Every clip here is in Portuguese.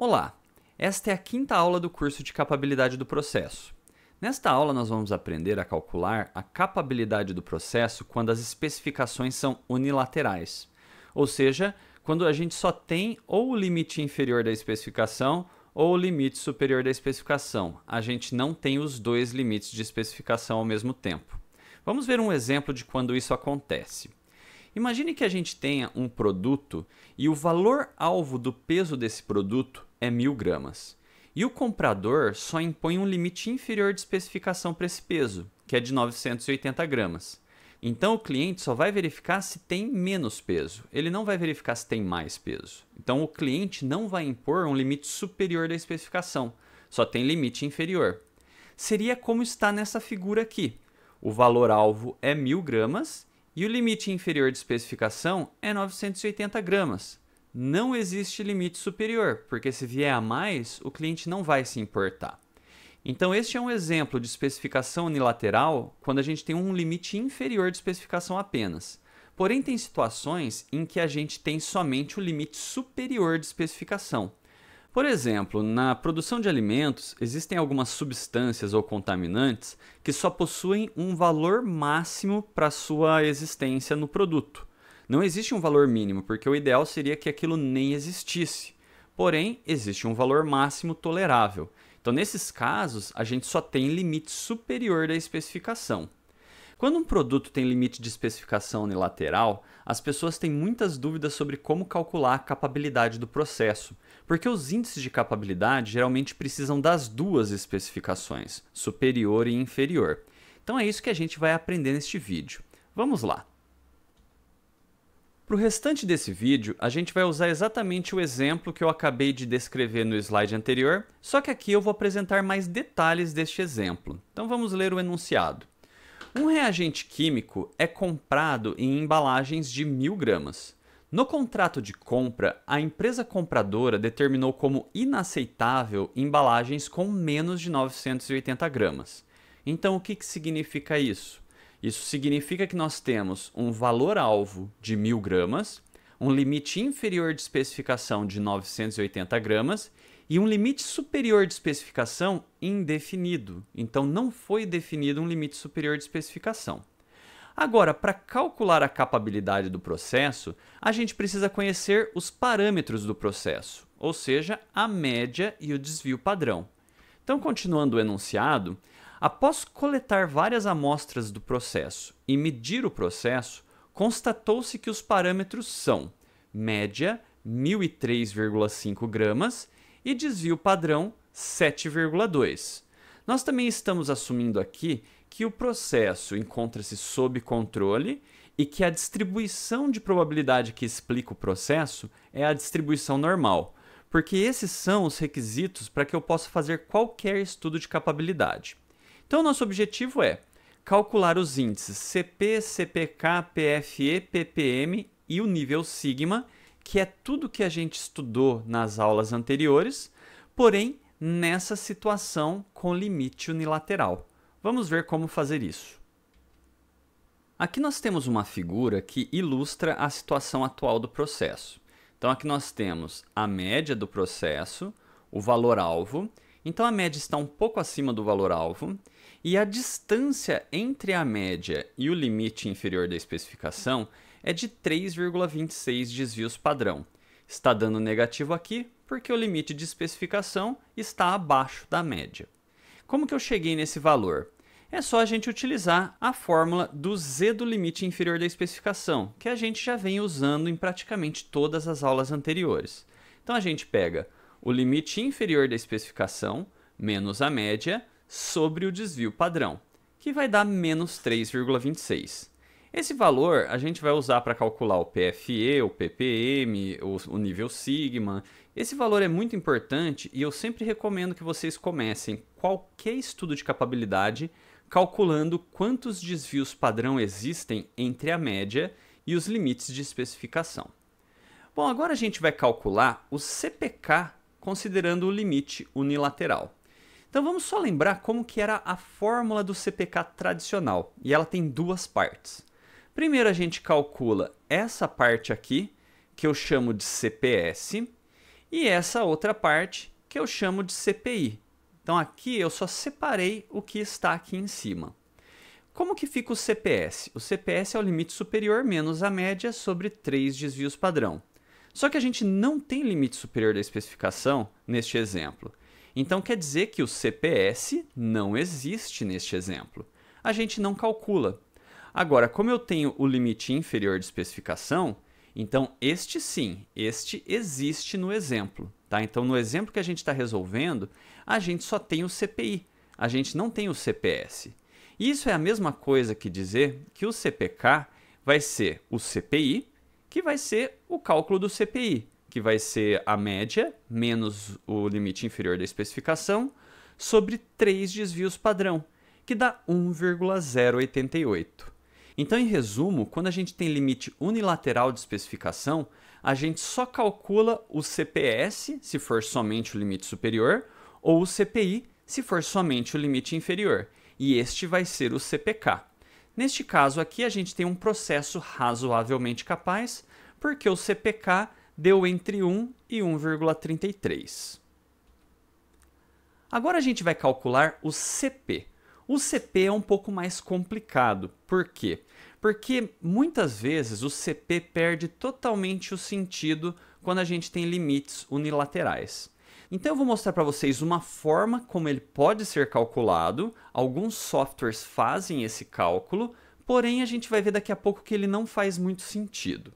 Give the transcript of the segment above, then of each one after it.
Olá, esta é a quinta aula do curso de Capabilidade do Processo. Nesta aula nós vamos aprender a calcular a capabilidade do processo quando as especificações são unilaterais, ou seja, quando a gente só tem ou o limite inferior da especificação ou o limite superior da especificação. A gente não tem os dois limites de especificação ao mesmo tempo. Vamos ver um exemplo de quando isso acontece. Imagine que a gente tenha um produto e o valor-alvo do peso desse produto é 1000 gramas. E o comprador só impõe um limite inferior de especificação para esse peso, que é de 980 gramas. Então o cliente só vai verificar se tem menos peso, ele não vai verificar se tem mais peso. Então o cliente não vai impor um limite superior da especificação, só tem limite inferior. Seria como está nessa figura aqui. O valor-alvo é 1000 gramas e o limite inferior de especificação é 980 gramas. Não existe limite superior, porque se vier a mais, o cliente não vai se importar. Então este é um exemplo de especificação unilateral quando a gente tem um limite inferior de especificação apenas. Porém, tem situações em que a gente tem somente o limite superior de especificação. Por exemplo, na produção de alimentos, existem algumas substâncias ou contaminantes que só possuem um valor máximo para sua existência no produto. Não existe um valor mínimo, porque o ideal seria que aquilo nem existisse. Porém, existe um valor máximo tolerável. Então, nesses casos, a gente só tem limite superior da especificação. Quando um produto tem limite de especificação unilateral, as pessoas têm muitas dúvidas sobre como calcular a capabilidade do processo, porque os índices de capabilidade geralmente precisam das duas especificações, superior e inferior. Então é isso que a gente vai aprender neste vídeo. Vamos lá! Para o restante desse vídeo, a gente vai usar exatamente o exemplo que eu acabei de descrever no slide anterior, só que aqui eu vou apresentar mais detalhes deste exemplo. Então vamos ler o enunciado. Um reagente químico é comprado em embalagens de 1000 gramas. No contrato de compra, a empresa compradora determinou como inaceitável embalagens com menos de 980 gramas. Então, o que significa isso? Isso significa que nós temos um valor-alvo de 1000 gramas, um limite inferior de especificação de 980 gramas e um limite superior de especificação indefinido. Então, não foi definido um limite superior de especificação. Agora, para calcular a capabilidade do processo, a gente precisa conhecer os parâmetros do processo, ou seja, a média e o desvio padrão. Então, continuando o enunciado, após coletar várias amostras do processo e medir o processo, constatou-se que os parâmetros são média 1003,5 gramas e desvio padrão 7,2. Nós também estamos assumindo aqui que o processo encontra-se sob controle e que a distribuição de probabilidade que explica o processo é a distribuição normal, porque esses são os requisitos para que eu possa fazer qualquer estudo de capabilidade. Então, nosso objetivo é calcular os índices CP, CPK, PFE, PPM e o nível sigma, que é tudo que a gente estudou nas aulas anteriores, porém nessa situação com limite unilateral. Vamos ver como fazer isso. Aqui nós temos uma figura que ilustra a situação atual do processo. Então aqui nós temos a média do processo, o valor-alvo. Então a média está um pouco acima do valor-alvo e a distância entre a média e o limite inferior da especificação é de 3,26 desvios padrão. Está dando negativo aqui porque o limite de especificação está abaixo da média. Como que eu cheguei nesse valor? É só a gente utilizar a fórmula do Z do limite inferior da especificação, que a gente já vem usando em praticamente todas as aulas anteriores. Então a gente pega o limite inferior da especificação menos a média sobre o desvio padrão, que vai dar menos 3,26. Esse valor a gente vai usar para calcular o PFE, o PPM, o nível sigma. Esse valor é muito importante e eu sempre recomendo que vocês comecem qualquer estudo de capabilidade calculando quantos desvios padrão existem entre a média e os limites de especificação. Bom, agora a gente vai calcular o CPK considerando o limite unilateral. Então vamos só lembrar como que era a fórmula do CPK tradicional, e ela tem duas partes. Primeiro a gente calcula essa parte aqui, que eu chamo de CPS, e essa outra parte que eu chamo de CPI. Então aqui eu só separei o que está aqui em cima. Como que fica o CPS? O CPS é o limite superior menos a média sobre 3 desvios padrão. Só que a gente não tem limite superior da especificação neste exemplo. Então quer dizer que o CPS não existe neste exemplo. A gente não calcula. Agora, como eu tenho o limite inferior de especificação, então este sim, este existe no exemplo. Tá? Então no exemplo que a gente está resolvendo, a gente só tem o CPI, a gente não tem o CPS. Isso é a mesma coisa que dizer que o CPK vai ser o CPI, que vai ser o cálculo do CPI, que vai ser a média menos o limite inferior da especificação sobre 3 desvios padrão, que dá 1,088. Então, em resumo, quando a gente tem limite unilateral de especificação, a gente só calcula o CPS, se for somente o limite superior, ou o CPI, se for somente o limite inferior. E este vai ser o CPK. Neste caso aqui, a gente tem um processo razoavelmente capaz, porque o CPK deu entre 1 e 1,33. Agora a gente vai calcular o CP. O CP é um pouco mais complicado. Por quê? Porque muitas vezes o CP perde totalmente o sentido quando a gente tem limites unilaterais. Então eu vou mostrar para vocês uma forma como ele pode ser calculado. Alguns softwares fazem esse cálculo, porém a gente vai ver daqui a pouco que ele não faz muito sentido.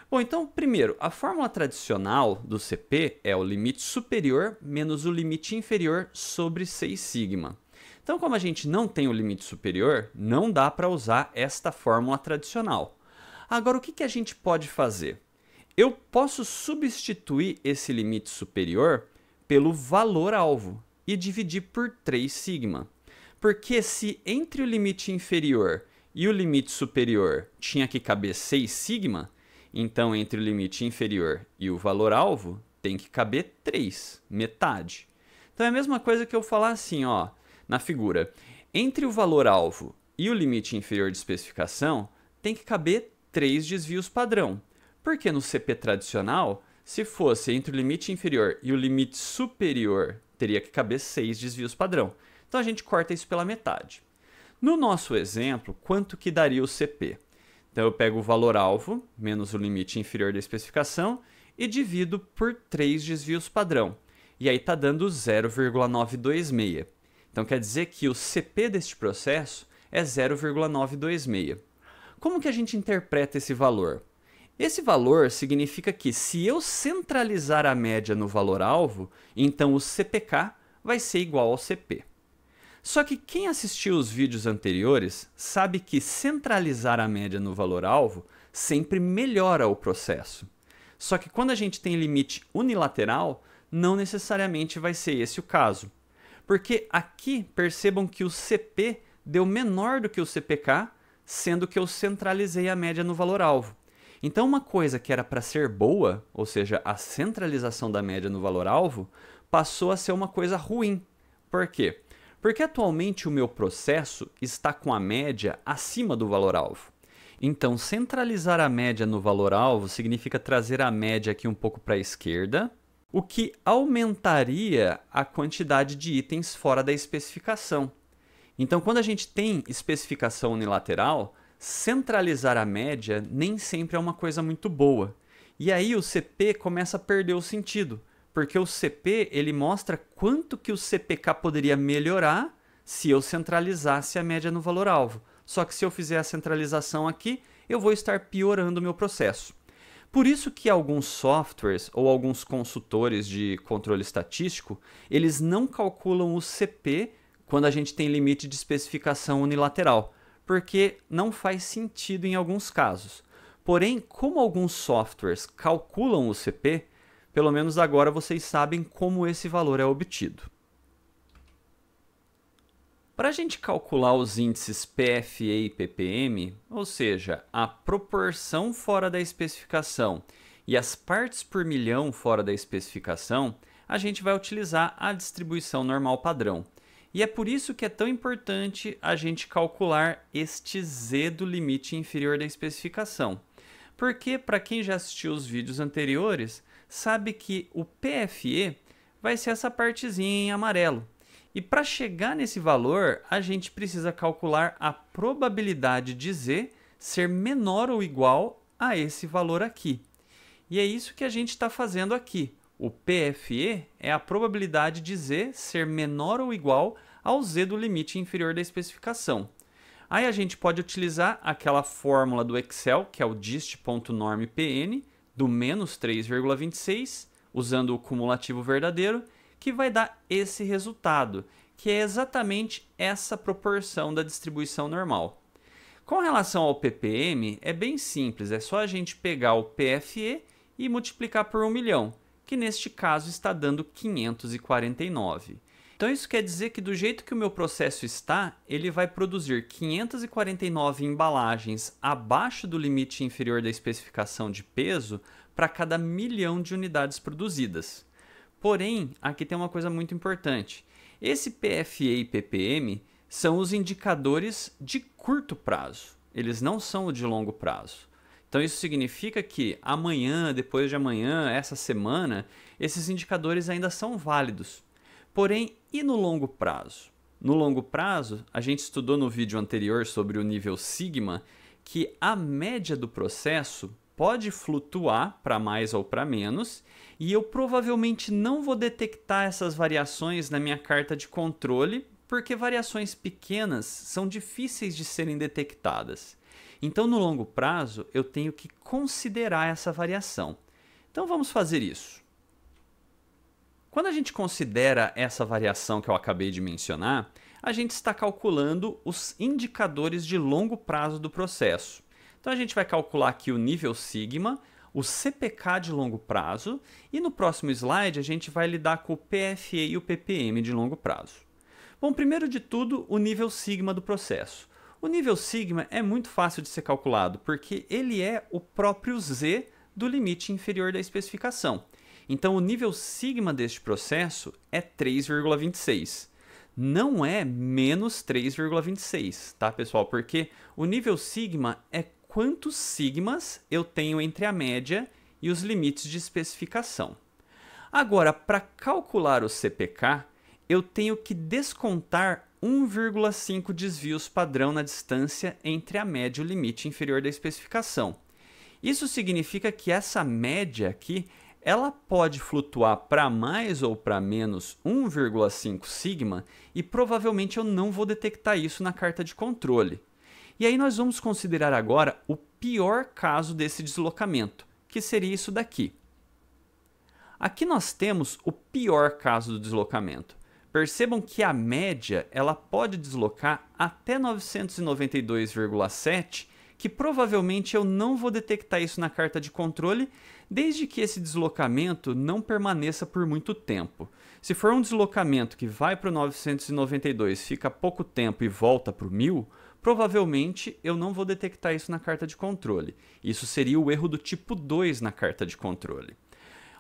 Bom, então, primeiro, a fórmula tradicional do CP é o limite superior menos o limite inferior sobre 6 sigma. Então, como a gente não tem o limite superior, não dá para usar esta fórmula tradicional. Agora, o que a gente pode fazer? Eu posso substituir esse limite superior pelo valor-alvo e dividir por 3 sigma. Porque se entre o limite inferior e o limite superior tinha que caber 6 sigma, então entre o limite inferior e o valor-alvo tem que caber 3, metade. Então é a mesma coisa que eu falar assim, ó, na figura. Entre o valor-alvo e o limite inferior de especificação tem que caber 3 desvios padrão. Porque no CP tradicional, se fosse entre o limite inferior e o limite superior, teria que caber 6 desvios padrão. Então a gente corta isso pela metade. No nosso exemplo, quanto que daria o CP? Então eu pego o valor-alvo, menos o limite inferior da especificação, e divido por 3 desvios padrão. E aí está dando 0,926. Então quer dizer que o CP deste processo é 0,926. Como que a gente interpreta esse valor? Esse valor significa que se eu centralizar a média no valor-alvo, então o CPK vai ser igual ao CP. Só que quem assistiu os vídeos anteriores sabe que centralizar a média no valor-alvo sempre melhora o processo. Só que quando a gente tem limite unilateral, não necessariamente vai ser esse o caso. Porque aqui percebam que o CP deu menor do que o CPK, sendo que eu centralizei a média no valor-alvo. Então uma coisa que era para ser boa, ou seja, a centralização da média no valor-alvo, passou a ser uma coisa ruim. Por quê? Porque atualmente o meu processo está com a média acima do valor-alvo. Então centralizar a média no valor-alvo significa trazer a média aqui um pouco para a esquerda, o que aumentaria a quantidade de itens fora da especificação. Então quando a gente tem especificação unilateral, centralizar a média nem sempre é uma coisa muito boa. E aí o CP começa a perder o sentido, porque o CP ele mostra quanto que o CPK poderia melhorar se eu centralizasse a média no valor-alvo. Só que se eu fizer a centralização aqui, eu vou estar piorando o meu processo. Por isso que alguns softwares ou alguns consultores de controle estatístico, eles não calculam o CP quando a gente tem limite de especificação unilateral, porque não faz sentido em alguns casos. Porém, como alguns softwares calculam o CP, pelo menos agora vocês sabem como esse valor é obtido. Para a gente calcular os índices PFE e PPM, ou seja, a proporção fora da especificação e as partes por milhão fora da especificação, a gente vai utilizar a distribuição normal padrão. E é por isso que é tão importante a gente calcular este Z do limite inferior da especificação. Porque, para quem já assistiu os vídeos anteriores, sabe que o PFE vai ser essa partezinha em amarelo. E para chegar nesse valor, a gente precisa calcular a probabilidade de Z ser menor ou igual a esse valor aqui. E é isso que a gente está fazendo aqui. O PFE é a probabilidade de Z ser menor ou igual ao Z do limite inferior da especificação. Aí a gente pode utilizar aquela fórmula do Excel, que é o dist.normPN, do menos 3,26, usando o cumulativo verdadeiro, que vai dar esse resultado, que é exatamente essa proporção da distribuição normal. Com relação ao ppm, é bem simples, é só a gente pegar o PFE e multiplicar por 1 milhão, que neste caso está dando 549. Então isso quer dizer que do jeito que o meu processo está, ele vai produzir 549 embalagens abaixo do limite inferior da especificação de peso para cada milhão de unidades produzidas. Porém, aqui tem uma coisa muito importante. Esse PFE e ppm são os indicadores de curto prazo, eles não são o de longo prazo. Então isso significa que amanhã, depois de amanhã, essa semana, esses indicadores ainda são válidos. Porém, e no longo prazo? No longo prazo, a gente estudou no vídeo anterior sobre o nível sigma que a média do processo pode flutuar para mais ou para menos e eu provavelmente não vou detectar essas variações na minha carta de controle porque variações pequenas são difíceis de serem detectadas. Então, no longo prazo, eu tenho que considerar essa variação. Então, vamos fazer isso. Quando a gente considera essa variação que eu acabei de mencionar, a gente está calculando os indicadores de longo prazo do processo. Então, a gente vai calcular aqui o nível sigma, o CPK de longo prazo, e no próximo slide a gente vai lidar com o PFE e o ppm de longo prazo. Bom, primeiro de tudo, o nível sigma do processo. O nível sigma é muito fácil de ser calculado, porque ele é o próprio Z do limite inferior da especificação. Então, o nível sigma deste processo é 3,26. Não é menos 3,26, tá, pessoal? Porque o nível sigma é quantos sigmas eu tenho entre a média e os limites de especificação. Agora, para calcular o CPK, eu tenho que descontar 1,5 desvios padrão na distância entre a média e o limite inferior da especificação. Isso significa que essa média aqui, ela pode flutuar para mais ou para menos 1,5 sigma e provavelmente eu não vou detectar isso na carta de controle. E aí nós vamos considerar agora o pior caso desse deslocamento, que seria isso daqui. Aqui nós temos o pior caso do deslocamento. Percebam que a média ela pode deslocar até 992,7, que provavelmente eu não vou detectar isso na carta de controle, desde que esse deslocamento não permaneça por muito tempo. Se for um deslocamento que vai para o 992, fica pouco tempo e volta para o 1000, provavelmente eu não vou detectar isso na carta de controle. Isso seria o erro do tipo 2 na carta de controle.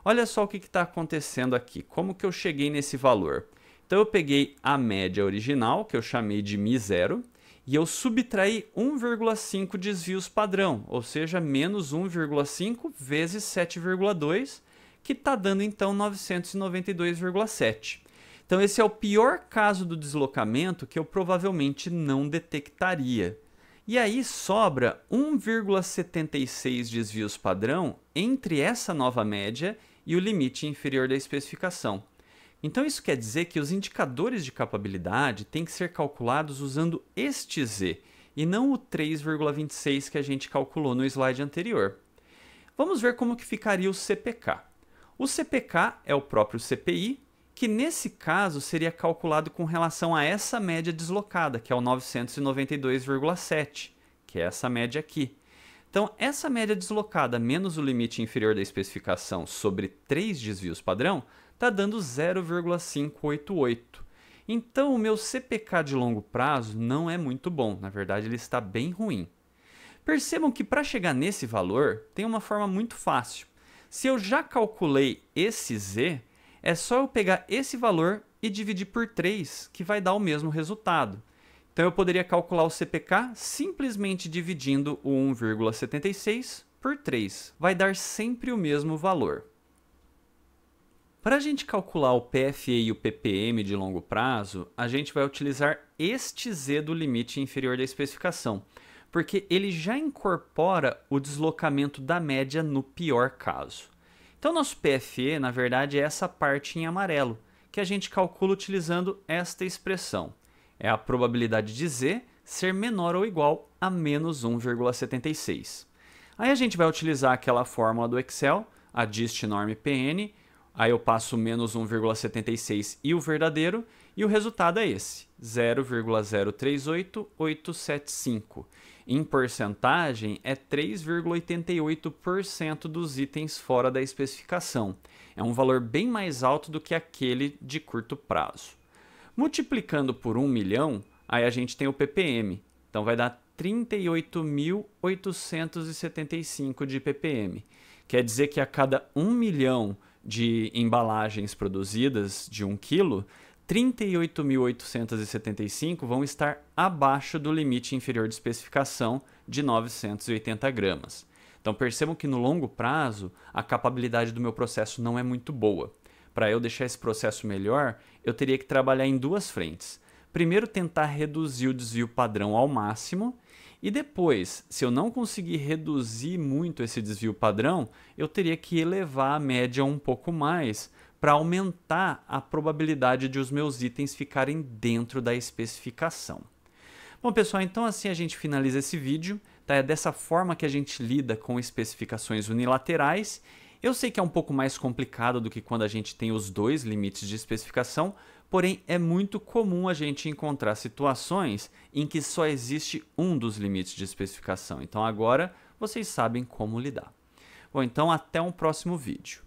Olha só o que está acontecendo aqui, como que eu cheguei nesse valor. Então eu peguei a média original, que eu chamei de μ0, e eu subtraí 1,5 desvios padrão, ou seja, menos 1,5 vezes 7,2, que está dando então 992,7. Então esse é o pior caso do deslocamento que eu provavelmente não detectaria. E aí sobra 1,76 desvios padrão entre essa nova média e o limite inferior da especificação. Então isso quer dizer que os indicadores de capabilidade têm que ser calculados usando este Z e não o 3,26 que a gente calculou no slide anterior. Vamos ver como que ficaria o CPK. O CPK é o próprio CPI, que nesse caso seria calculado com relação a essa média deslocada, que é o 992,7, que é essa média aqui. Então, essa média deslocada menos o limite inferior da especificação sobre 3 desvios padrão está dando 0,588. Então, o meu CPK de longo prazo não é muito bom, na verdade ele está bem ruim. Percebam que para chegar nesse valor, tem uma forma muito fácil. Se eu já calculei esse Z, é só eu pegar esse valor e dividir por 3, que vai dar o mesmo resultado. Então eu poderia calcular o CPK simplesmente dividindo o 1,76 por 3. Vai dar sempre o mesmo valor. Para a gente calcular o PFE e o PPM de longo prazo, a gente vai utilizar este Z do limite inferior da especificação, porque ele já incorpora o deslocamento da média no pior caso. Então, nosso PFE, na verdade, é essa parte em amarelo, que a gente calcula utilizando esta expressão. É a probabilidade de Z ser menor ou igual a menos 1,76. Aí a gente vai utilizar aquela fórmula do Excel, a dist_norm_pn, aí eu passo menos 1,76 e o verdadeiro, e o resultado é esse, 0,038875. Em porcentagem, é 3,88% dos itens fora da especificação. É um valor bem mais alto do que aquele de curto prazo. Multiplicando por 1 milhão, aí a gente tem o PPM. Então vai dar 38.875 de PPM. Quer dizer que a cada 1 milhão de embalagens produzidas de 1 quilo, 38.875 vão estar abaixo do limite inferior de especificação de 980 gramas. Então percebam que no longo prazo a capabilidade do meu processo não é muito boa. Para eu deixar esse processo melhor, eu teria que trabalhar em duas frentes. Primeiro, tentar reduzir o desvio padrão ao máximo, e depois, se eu não conseguir reduzir muito esse desvio padrão, eu teria que elevar a média um pouco mais para aumentar a probabilidade de os meus itens ficarem dentro da especificação. Bom, pessoal, então assim a gente finaliza esse vídeo. Tá? É dessa forma que a gente lida com especificações unilaterais. Eu sei que é um pouco mais complicado do que quando a gente tem os dois limites de especificação, porém é muito comum a gente encontrar situações em que só existe um dos limites de especificação. Então agora vocês sabem como lidar. Bom, então até um próximo vídeo.